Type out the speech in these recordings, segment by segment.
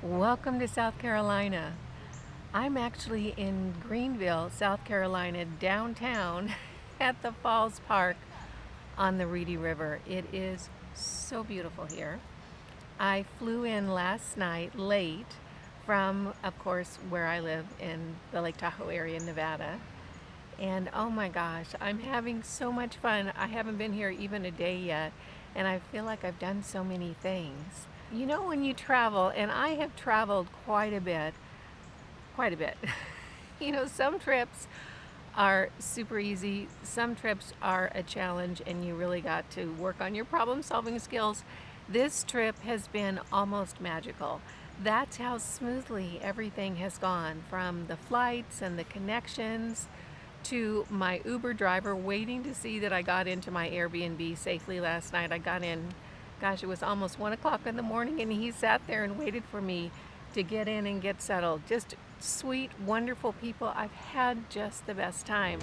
Welcome to South Carolina. I'm actually in Greenville, South Carolina, downtown at the Falls Park on the Reedy River. It is so beautiful here. I flew in last night late from, of course, where I live in the Lake Tahoe area in Nevada. And oh my gosh, I'm having so much fun. I haven't been here even a day yet, and I feel like I've done so many things. You know, when you travel, and I have traveled quite a bit. You know, some trips are super easy, some trips are a challenge, and you really got to work on your problem-solving skills. This trip has been almost magical. That's how smoothly everything has gone, from the flights and the connections to my Uber driver waiting to see that I got into my Airbnb safely last night. I got in, gosh, it was almost 1 o'clock in the morning, and he sat there and waited for me to get in and get settled. Just sweet, wonderful people. I've had just the best time.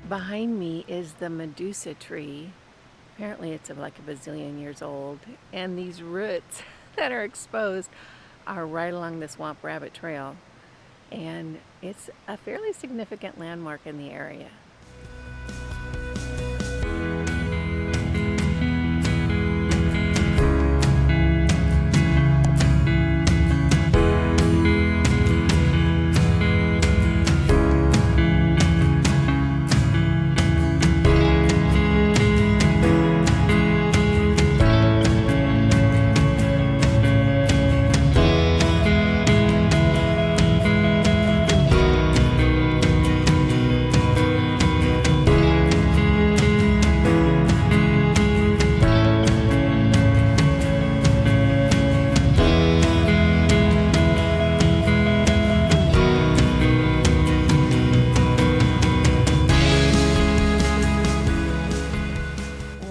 Behind me is the Medusa tree. Apparently it's like a bazillion years old, and these roots that are exposed are right along the Swamp Rabbit Trail, and it's a fairly significant landmark in the area.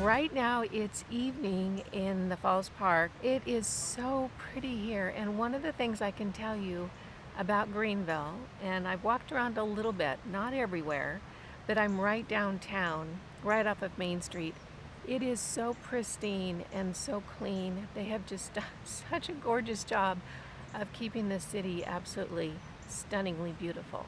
Right now it's evening in the Falls Park. It is so pretty here, and one of the things I can tell you about Greenville, and I've walked around a little bit, not everywhere, but I'm right downtown, right off of Main Street. It is so pristine and so clean. They have just done such a gorgeous job of keeping the city absolutely stunningly beautiful.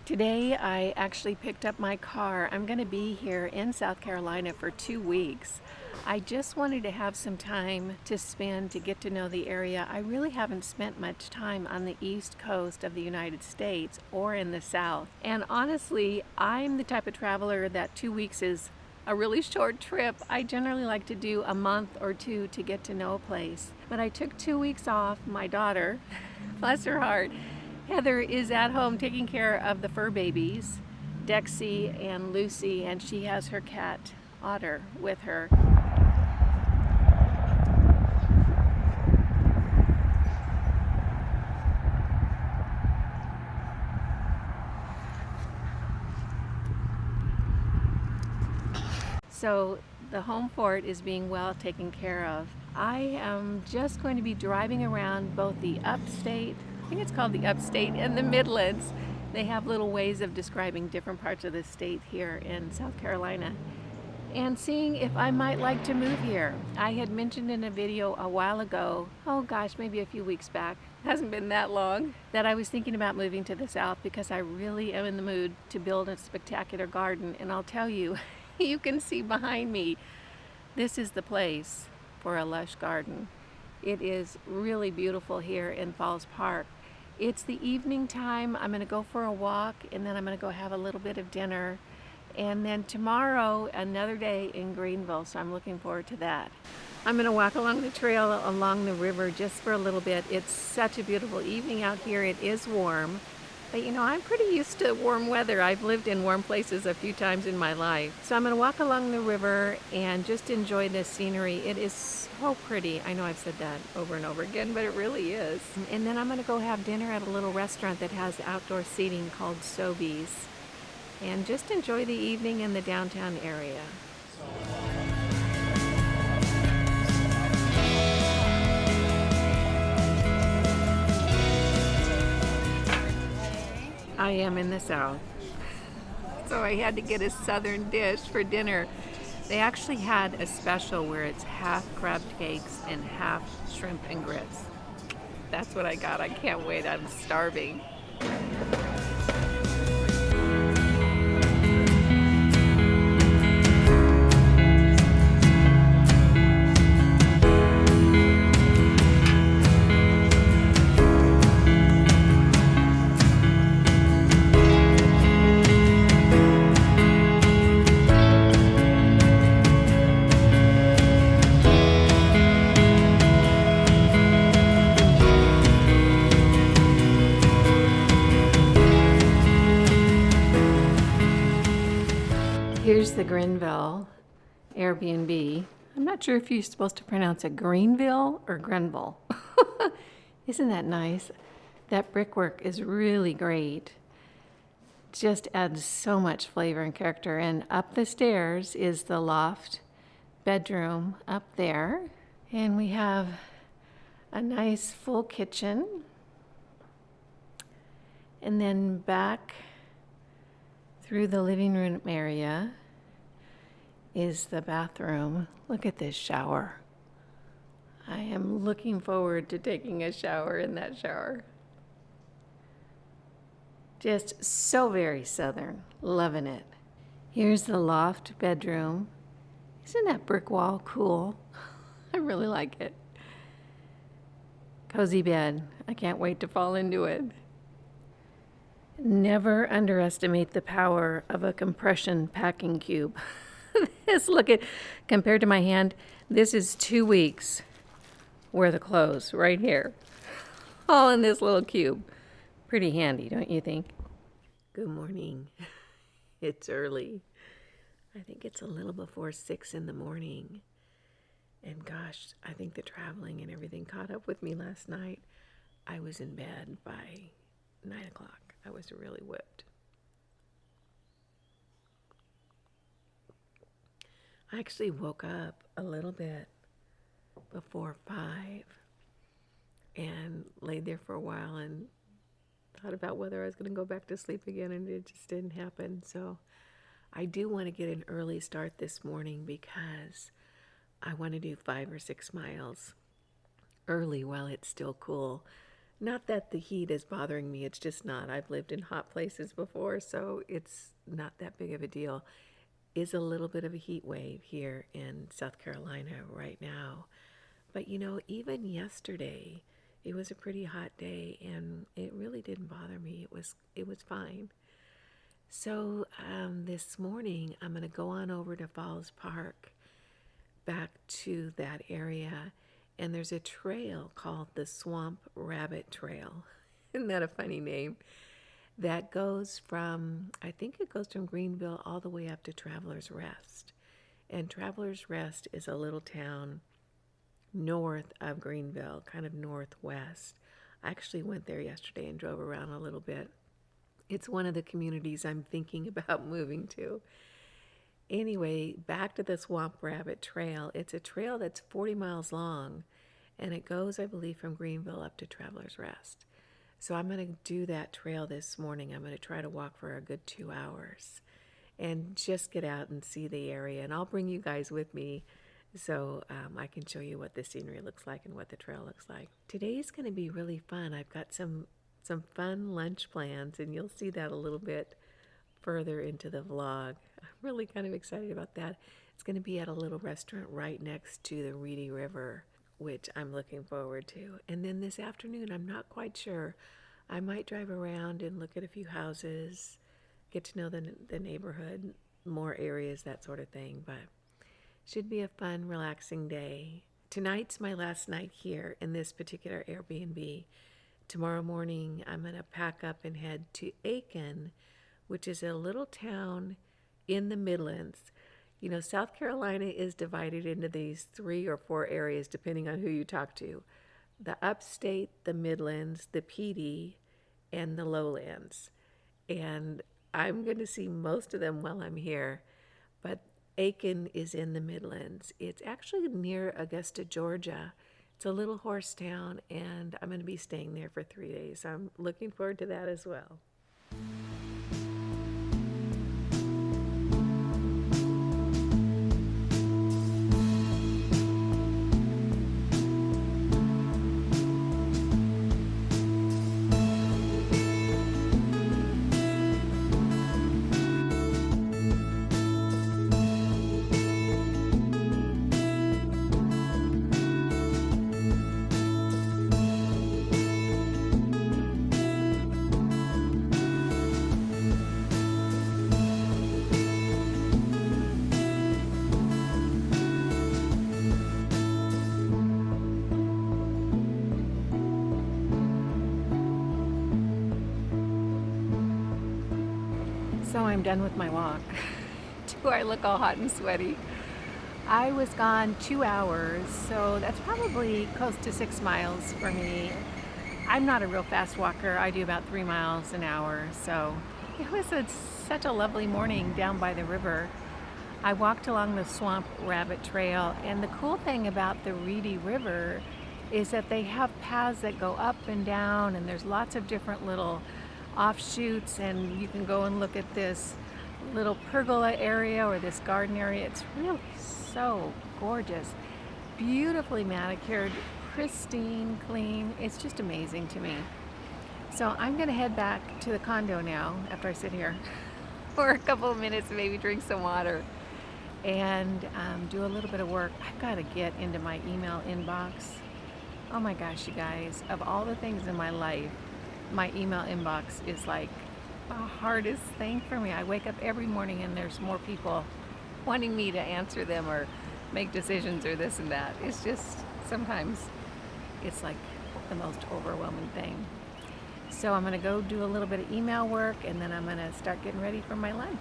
Today I actually picked up my car. I'm going to be here in South Carolina for 2 weeks. I just wanted to have some time to spend to get to know the area. I really haven't spent much time on the East Coast of the United States or in the South. And honestly, I'm the type of traveler that 2 weeks is a really short trip. I generally like to do a month or two to get to know a place. But I took 2 weeks off. My daughter, bless her heart, Heather, is at home taking care of the fur babies, Dexy and Lucy, and she has her cat, Otter, with her. So the home fort is being well taken care of. I am just going to be driving around both the upstate, I think it's called the upstate, and the Midlands. They have little ways of describing different parts of the state here in South Carolina, and seeing if I might like to move here. I had mentioned in a video a while ago, oh gosh, maybe a few weeks back, hasn't been that long, that I was thinking about moving to the South because I really am in the mood to build a spectacular garden. And I'll tell you, you can see behind me, this is the place for a lush garden. It is really beautiful here in Falls Park. It's the evening time. I'm going to go for a walk, and then I'm going to go have a little bit of dinner, and then tomorrow another day in Greenville, so I'm looking forward to that. I'm going to walk along the trail along the river just for a little bit. It's such a beautiful evening out here. It is warm. But you know, I'm pretty used to warm weather. I've lived in warm places a few times in my life. So I'm going to walk along the river and just enjoy this scenery. It is so pretty. I know I've said that over and over again, but it really is. And then I'm going to go have dinner at a little restaurant that has outdoor seating called Sobeys and just enjoy the evening in the downtown area. I am in the South, so I had to get a Southern dish for dinner. They actually had a special where it's half crab cakes and half shrimp and grits. That's what I got. I can't wait. I'm starving. Here's the Greenville Airbnb. I'm not sure if you're supposed to pronounce it Greenville or Greenville. Isn't that nice? That brickwork is really great. Just adds so much flavor and character. And up the stairs is the loft bedroom up there. And we have a nice full kitchen. And then back through the living room area is the bathroom. Look at this shower. I am looking forward to taking a shower in that shower. Just so very Southern, loving it. Here's the loft bedroom. Isn't that brick wall cool? I really like it. Cozy bed. I can't wait to fall into it. Never underestimate the power of a compression packing cube. This, look at, compared to my hand, this is 2 weeks worth of clothes right here. All in this little cube. Pretty handy, don't you think? Good morning. It's early. I think it's a little before 6 in the morning. And gosh, I think the traveling and everything caught up with me last night. I was in bed by 9 o'clock. I was really whipped. I actually woke up a little bit before 5 and laid there for a while and thought about whether I was going to go back to sleep again, and it just didn't happen. So I do want to get an early start this morning because I want to do 5 or 6 miles early while it's still cool. Not that the heat is bothering me, it's just not. I've lived in hot places before, so it's not that big of a deal. Is a little bit of a heat wave here in South Carolina right now. But you know, even yesterday, it was a pretty hot day and it really didn't bother me. It was fine. So this morning, I'm going to go on over to Falls Park, back to that area, and there's a trail called the Swamp Rabbit Trail. Isn't that a funny name? That goes from, I think it goes from Greenville all the way up to Travelers Rest. And Travelers Rest is a little town north of Greenville, kind of northwest. I actually went there yesterday and drove around a little bit. It's one of the communities I'm thinking about moving to. Anyway, back to the Swamp Rabbit Trail. It's a trail that's 40 miles long, and it goes, I believe, from Greenville up to Travelers Rest. So I'm going to do that trail this morning. I'm going to try to walk for a good 2 hours and just get out and see the area. And I'll bring you guys with me so I can show you what the scenery looks like and what the trail looks like. Today's going to be really fun. I've got some fun lunch plans, and you'll see that a little bit further into the vlog. I'm really kind of excited about that. It's going to be at a little restaurant right next to the Reedy River, which I'm looking forward to. And then this afternoon, I'm not quite sure. I might drive around and look at a few houses, get to know the neighborhood, more areas, that sort of thing. But should be a fun, relaxing day. Tonight's my last night here in this particular Airbnb. tomorrow morning I'm going to pack up and head to Aiken, which is a little town in the Midlands. You know, South Carolina is divided into these 3 or 4 areas depending on who you talk to. The upstate, the Midlands, the PD, and the lowlands. And I'm going to see most of them while I'm here. But Aiken is in the Midlands. It's actually near Augusta, Georgia. It's a little horse town, and I'm going to be staying there for 3 days. I'm looking forward to that as well. So I'm done with my walk. Do I look all hot and sweaty? I was gone 2 hours, so that's probably close to 6 miles for me. I'm not a real fast walker. I do about 3 miles an hour, so it was such a lovely morning down by the river. I walked along the Swamp Rabbit Trail, and the cool thing about the Reedy River is that they have paths that go up and down, and there's lots of different little offshoots, and you can go and look at this little pergola area or this garden area. It's really so gorgeous, beautifully manicured, pristine, clean. It's just amazing to me. So I'm gonna head back to the condo now after I sit here for a couple of minutes, maybe drink some water and do a little bit of work. I've got to get into my email inbox. Oh my gosh, you guys, of all the things in my life, my email inbox is like the hardest thing for me. I wake up every morning and there's more people wanting me to answer them or make decisions or this and that. It's just, sometimes it's like the most overwhelming thing. So I'm gonna go do a little bit of email work, and then I'm gonna start getting ready for my lunch.